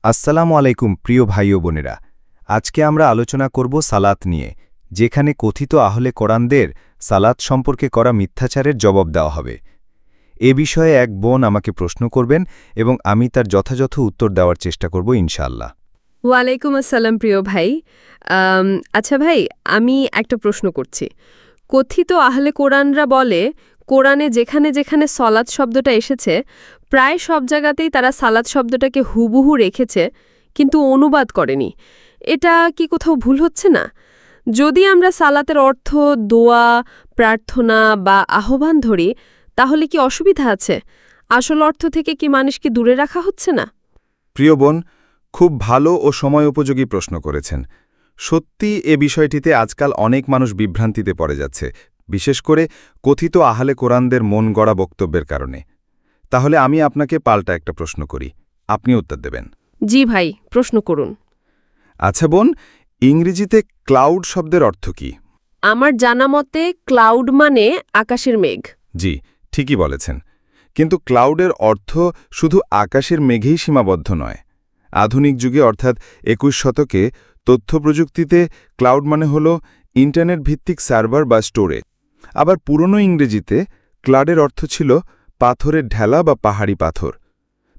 আসসালামু আলাইকুম প্রিয় ভাই ও বোনেরা। আজকে আমরা আলোচনা করব সালাত নিয়ে, যেখানে কথিত আহলে কোরআনদের সালাত সম্পর্কে করা মিথ্যাচারের জবাব দেওয়া হবে। এ বিষয়ে এক বোন আমাকে প্রশ্ন করবেন এবং আমি তার যথাযথ উত্তর দেওয়ার চেষ্টা করব ইনশাআল্লাহ। ওয়ালাইকুম আসসালাম প্রিয় ভাই। আচ্ছা ভাই, আমি একটা প্রশ্ন করছি। কথিত আহলে কোরআনরা বলে কোরআনে যেখানে যেখানে সলাত শব্দটা এসেছে প্রায় সব জায়গাতেই তারা সালাত শব্দটাকে হুবহু রেখেছে, কিন্তু অনুবাদ করেনি। এটা কি কোথাও ভুল হচ্ছে না? যদি আমরা সালাতের অর্থ দোয়া, প্রার্থনা বা আহ্বান ধরি, তাহলে কি অসুবিধা আছে? আসল অর্থ থেকে কি মানুষকে দূরে রাখা হচ্ছে না? প্রিয় বোন, খুব ভালো ও সময় উপযোগী প্রশ্ন করেছেন। সত্যি এ বিষয়টিতে আজকাল অনেক মানুষ বিভ্রান্তিতে পড়ে যাচ্ছে, বিশেষ করে কথিত আহলে কোরআনদের মন গড়া বক্তব্যের কারণে। তাহলে আমি আপনাকে পাল্টা একটা প্রশ্ন করি, আপনি উত্তর দেবেন। জি ভাই, প্রশ্ন করুন। আচ্ছা বোন, ইংরেজিতে ক্লাউড শব্দের অর্থ কি? আমার জানা মতে ক্লাউড মানে আকাশের মেঘ। জি, ঠিকই বলেছেন। কিন্তু ক্লাউডের অর্থ শুধু আকাশের মেঘেই সীমাবদ্ধ নয়। আধুনিক যুগে অর্থাৎ ২১ শতকে তথ্যপ্রযুক্তিতে ক্লাউড মানে হল ইন্টারনেট ভিত্তিক সার্ভার বা স্টোরেজ। আবার পুরনো ইংরেজিতে ক্লাউডের অর্থ ছিল পাথরের ঢেলা বা পাহাড়ি পাথর।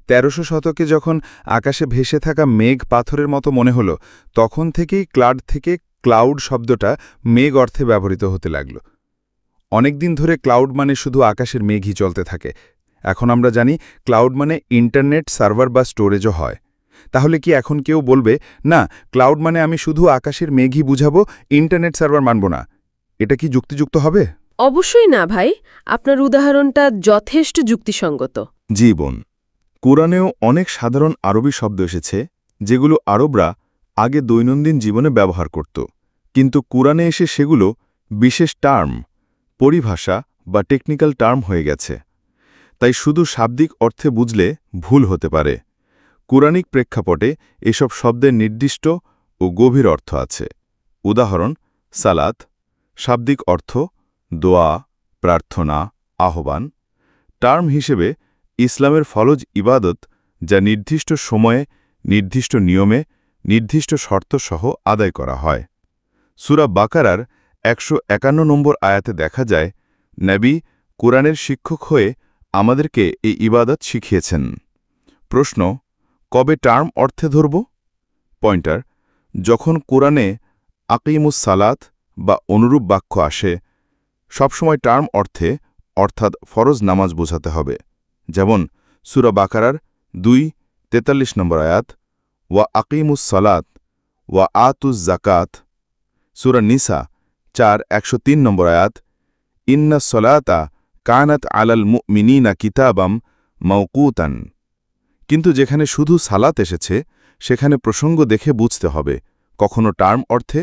১৩০০ শতকে যখন আকাশে ভেসে থাকা মেঘ পাথরের মতো মনে হল, তখন থেকেই ক্লাউড থেকে ক্লাউড শব্দটা মেঘ অর্থে ব্যবহৃত হতে লাগল। অনেকদিন ধরে ক্লাউড মানে শুধু আকাশের মেঘই চলতে থাকে। এখন আমরা জানি ক্লাউড মানে ইন্টারনেট সার্ভার বা স্টোরেজও হয়। তাহলে কি এখন কেউ বলবে, না, ক্লাউড মানে আমি শুধু আকাশের মেঘই বুঝাবো, ইন্টারনেট সার্ভার মানব না? এটা কি যুক্তিযুক্ত হবে? অবশ্যই না ভাই, আপনার উদাহরণটা যথেষ্ট যুক্তিসঙ্গত। জি বোন, কোরআনেও অনেক সাধারণ আরবি শব্দ এসেছে যেগুলো আরবরা আগে দৈনন্দিন জীবনে ব্যবহার করত, কিন্তু কোরআনে এসে সেগুলো বিশেষ টার্ম, পরিভাষা বা টেকনিক্যাল টার্ম হয়ে গেছে। তাই শুধু শাব্দিক অর্থে বুঝলে ভুল হতে পারে। কোরআনিক প্রেক্ষাপটে এসব শব্দের নির্দিষ্ট ও গভীর অর্থ আছে। উদাহরণ, সালাত, শাব্দিক অর্থ দোয়া, প্রার্থনা, আহ্বান। টার্ম হিসেবে ইসলামের ফরজ ইবাদত, যা নির্দিষ্ট সময়ে, নির্দিষ্ট নিয়মে, নির্দিষ্ট শর্তসহ আদায় করা হয়। সূরা বাকারার ১৫১ নম্বর আয়াতে দেখা যায়, নবী কোরআনের শিক্ষক হয়ে আমাদেরকে এই ইবাদত শিখিয়েছেন। প্রশ্ন, কবে টার্ম অর্থে ধরব? পয়েন্টার, যখন কোরআনে আকিমুস সালাত বা অনুরূপ বাক্য আসে, সবসময় টার্ম অর্থে অর্থাৎ ফরজ নামাজ বোঝাতে হবে। যেমন সূরা বাকারার ২:৪৩ নম্বর আয়াত, ওয়া আকিমুস সালাত ওয়া আতুজ জাকাত। সূরা নিসা ৪:১০৩ নম্বর আয়াত, ইন্না সলাতা কানাত আলাল মুমিনিনা কিতাবাম মাওকুতান। কিন্তু যেখানে শুধু সালাত এসেছে, সেখানে প্রসঙ্গ দেখে বুঝতে হবে, কখনো টার্ম অর্থে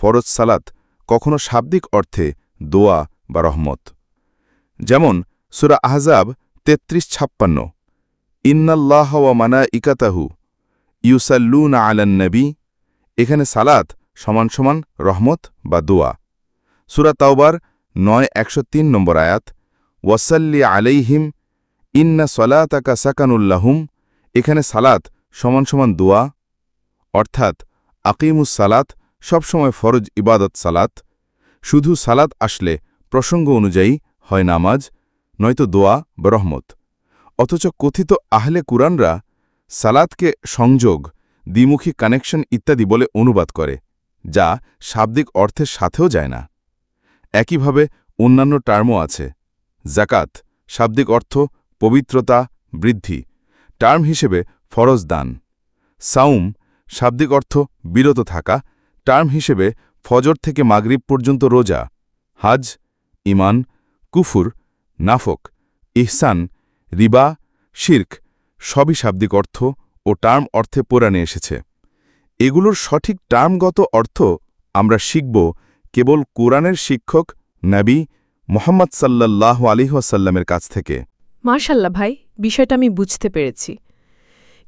ফরজ সালাত, কখনো শাব্দিক অর্থে দোয়া বা রহমত। যেমন সূরা আহজাব ৩৩-৫৬, ইন্নাল্লাহ ওয়া মালাইকাতাহু ইউসাল্লুনা আলান নবী। এখানে সালাত সমান সমান রহমত বা দোয়া। সূরা তাওবার ৯:১০৩ নম্বর আয়াত, ওয়াসাল্লি আলাইহিম ইন্না সলাতাকা সাকানুল্লাহুম। এখানে সালাত সমান সমান দোয়া, অর্থাৎ আকিমুস সালাত সবসময় ফরজ ইবাদত সালাত। শুধু সালাত আসলে প্রসঙ্গ অনুযায়ী হয় নামাজ, নয়তো দোয়া বা রহমত। অথচ কথিত আহলে কুরআনরা সালাতকে সংযোগ, দ্বিমুখী কানেকশন ইত্যাদি বলে অনুবাদ করে, যা শাব্দিক অর্থের সাথেও যায় না। একইভাবে অন্যান্য টার্মও আছে। জাকাত শাব্দিক অর্থ পবিত্রতা, বৃদ্ধি, টার্ম হিসেবে ফরজ দান। সাউম শাব্দিক অর্থ বিরত থাকা, টার্ম হিসেবে ফজর থেকে মাগরিব পর্যন্ত রোজা। হাজ ঈমান, কুফুর, নাফক, ইহসান, রিবা, শিরক সবই শাব্দিক অর্থ ও টার্ম অর্থে কোরআনে এসেছে। এগুলোর সঠিক টার্মগত অর্থ আমরা শিখব কেবল কোরআনের শিক্ষক নবী মুহাম্মদ সাল্লাল্লাহু আলাইহি ওয়াসাল্লামের কাছ থেকে। মাশাল্লাহ ভাই, বিষয়টা আমি বুঝতে পেরেছি।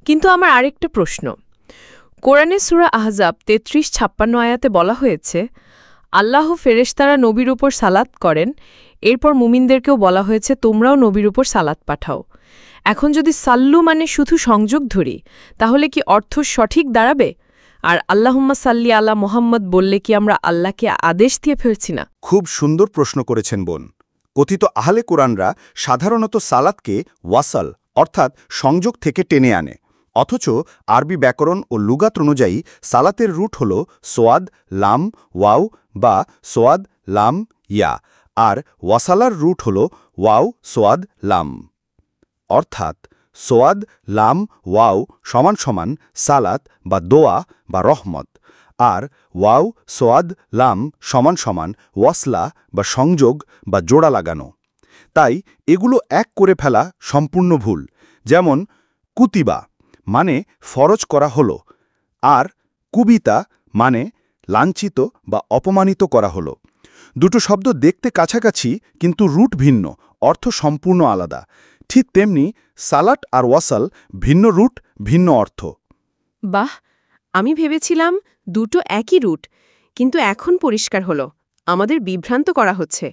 কিন্তু আমার আরেকটা প্রশ্ন, কোরআনে সূরা আহজাব ৩৩-৫৬ আয়াতে বলা হয়েছে, আল্লাহ ফেরেশতারা নবীর উপর সালাত করেন, এরপর মুমিনদেরকেও বলা হয়েছে তোমরাও নবীর উপর সালাত পাঠাও। এখন যদি সাল্লু মানে শুধু সংযোগ ধরি তাহলে কি অর্থ সঠিক দাঁড়াবে? আর আল্লাহুম্মা সাল্লি আলা মোহাম্মদ বললে কি আমরা আল্লাহকে আদেশ দিয়ে ফেলছি না? খুব সুন্দর প্রশ্ন করেছেন বোন। কথিত আহলে কোরআনরা সাধারণত সালাতকে ওয়াসাল অর্থাৎ সংযোগ থেকে টেনে আনে, অথচ আরবি ব্যাকরণ ও লুগাত অনুযায়ী সালাতের রুট হল সোয়াদ লাম ওয়াও বা সোয়াদ লাম ইয়া, আর ওয়াসালার রুট হল ওয়াও সোয়াদ লাম। অর্থাৎ সোয়াদ লাম ওয়াও সমান সমান সালাত বা দোয়া বা রহমত, আর ওয়াও সোয়াদ লাম সমান সমান ওয়াসলা বা সংযোগ বা জোড়া লাগানো। তাই এগুলো এক করে ফেলা সম্পূর্ণ ভুল। যেমন কুতিবা মানে ফরজ করা হলো, আর কুবিতা মানে লাঞ্ছিত বা অপমানিত করা হলো। দুটো শব্দ দেখতে কাছাকাছি কিন্তু রুট ভিন্ন, অর্থ সম্পূর্ণ আলাদা। ঠিক তেমনি সালাট আর ওয়াসাল ভিন্ন রুট ভিন্ন অর্থ। বাহ, আমি ভেবেছিলাম দুটো একই রুট, কিন্তু এখন পরিষ্কার হলো আমাদের বিভ্রান্ত করা হচ্ছে।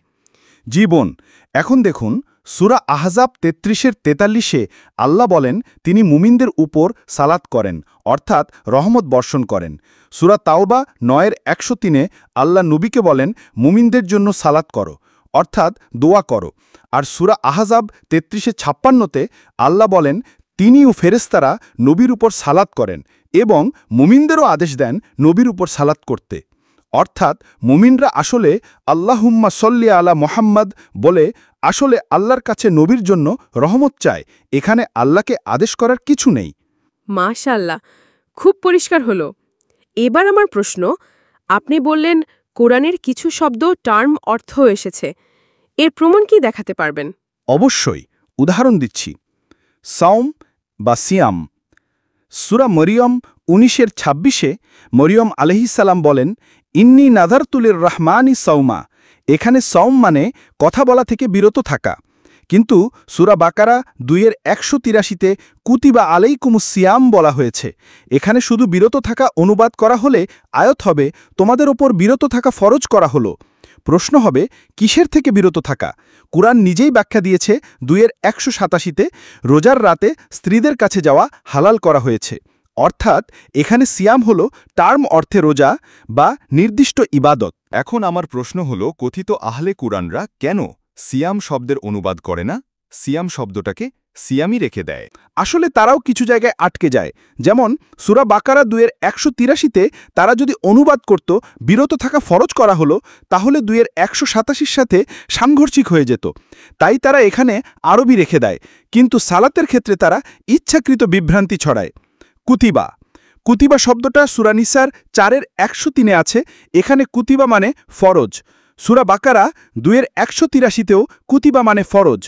জীবন এখন দেখুন সূরা আহজাব ৩৩-৪৩ আল্লাহ বলেন তিনি মুমিনদের উপর সালাত করেন, অর্থাৎ রহমত বর্ষণ করেন। সূরা তাওবা ৯-১০৩ আল্লাহ নবীকে বলেন মুমিনদের জন্য সালাত করো, অর্থাৎ দোয়া করো। আর সূরা আহজাব ৩৩-৫৬ আল্লাহ বলেন তিনি ও ফেরেশতারা নবীর উপর সালাত করেন এবং মুমিনদেরও আদেশ দেন নবীর উপর সালাত করতে। অর্থাৎ মুমিনরা আসলে আল্লাহুম্মা সল্লি আলা মোহাম্মদ বলে আসলে আল্লাহর কাছে নবীর জন্য রহমত চায়। এখানে আল্লাহকে আদেশ করার কিছু নেই। মাশাআল্লাহ, খুব পরিষ্কার হলো। এবার আমার প্রশ্ন, আপনি বললেন কোরআনের কিছু শব্দ টার্ম অর্থ এসেছে, এর প্রমাণ কি দেখাতে পারবেন? অবশ্যই, উদাহরণ দিচ্ছি। সাওম বা সিয়াম, সূরা মরিয়ম ১৯-২৬ মরিয়ম আলাইহিসসালাম বলেন ইন্নী নাযারতুলির রহমানি সাওমা। এখানে সাওম মানে কথা বলা থেকে বিরত থাকা, কিন্তু সূরা বাকারা ২-১৮৩ কুতিবা আলাইকুমুস সিয়াম বলা হয়েছে। এখানে শুধু বিরত থাকা অনুবাদ করা হলে আয়াত হবে তোমাদের ওপর বিরত থাকা ফরজ করা হলো। প্রশ্ন হবে কিসের থেকে বিরত থাকা? কুরআন নিজেই ব্যাখ্যা দিয়েছে ২-১৮৭ রোজার রাতে স্ত্রীদের কাছে যাওয়া হালাল করা হয়েছে। অর্থাৎ এখানে সিয়াম হল টার্ম অর্থে রোজা বা নির্দিষ্ট ইবাদত। এখন আমার প্রশ্ন হল কথিত আহলে কুরআনরা কেন সিয়াম শব্দের অনুবাদ করে না, সিয়াম শব্দটাকে সিয়ামই রেখে দেয়? আসলে তারাও কিছু জায়গায় আটকে যায়। যেমন সূরা বাকারা ২-১৮৩ তারা যদি অনুবাদ করত বিরত থাকা ফরজ করা হলো, তাহলে ২-১৮৭ সাথে সাংঘর্ষিক হয়ে যেত। তাই তারা এখানে আরবি রেখে দেয়, কিন্তু সালাতের ক্ষেত্রে তারা ইচ্ছাকৃত বিভ্রান্তি ছড়ায়। কুতিবা, কুতিবা শব্দটা সূরা নিসার ৪-১০৩ আছে। এখানে কুতিবা মানে ফরজ। সূরা বাকারা ২-১৮৩তেও কুতিবা মানে ফরজ,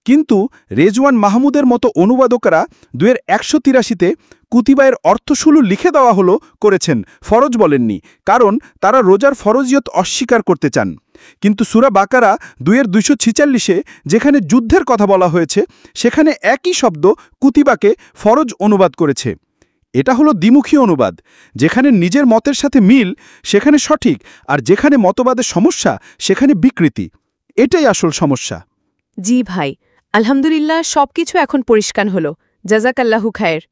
কিন্তু রেজওয়ান মাহমুদের মতো অনুবাদকরা ২-১৮৩তে কুতিবায়ের অর্থশুলু লিখে দেওয়া হলো করেছেন, ফরজ বলেননি, কারণ তারা রোজার ফরজিয়ত অস্বীকার করতে চান। কিন্তু সূরা বাকারা ২-২৪৬ যেখানে যুদ্ধের কথা বলা হয়েছে সেখানে একই শব্দ কুতিবাকে ফরজ অনুবাদ করেছে। এটা হলো দ্বিমুখী অনুবাদ। যেখানে নিজের মতের সাথে মিল সেখানে সঠিক, আর যেখানে মতবাদের সমস্যা সেখানে বিকৃতি। এটাই আসল সমস্যা। জি ভাই, আলহামদুলিল্লাহ সবকিছু এখন পরিষ্কার হলো। জাযাকাল্লাহু খায়ের।